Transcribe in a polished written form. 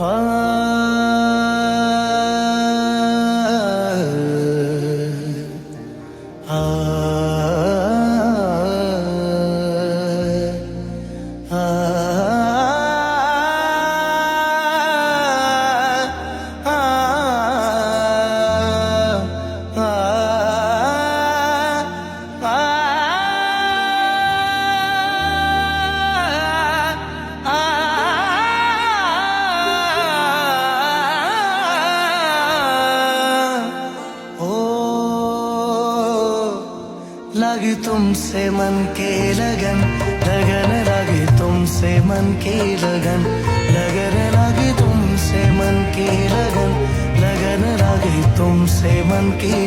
आ आ लगी तुमसे मन के लगन, लगन लगी तुमसे मन की लगन, लगन लगी तुमसे मन की लगन, लगन लगी तुमसे मन की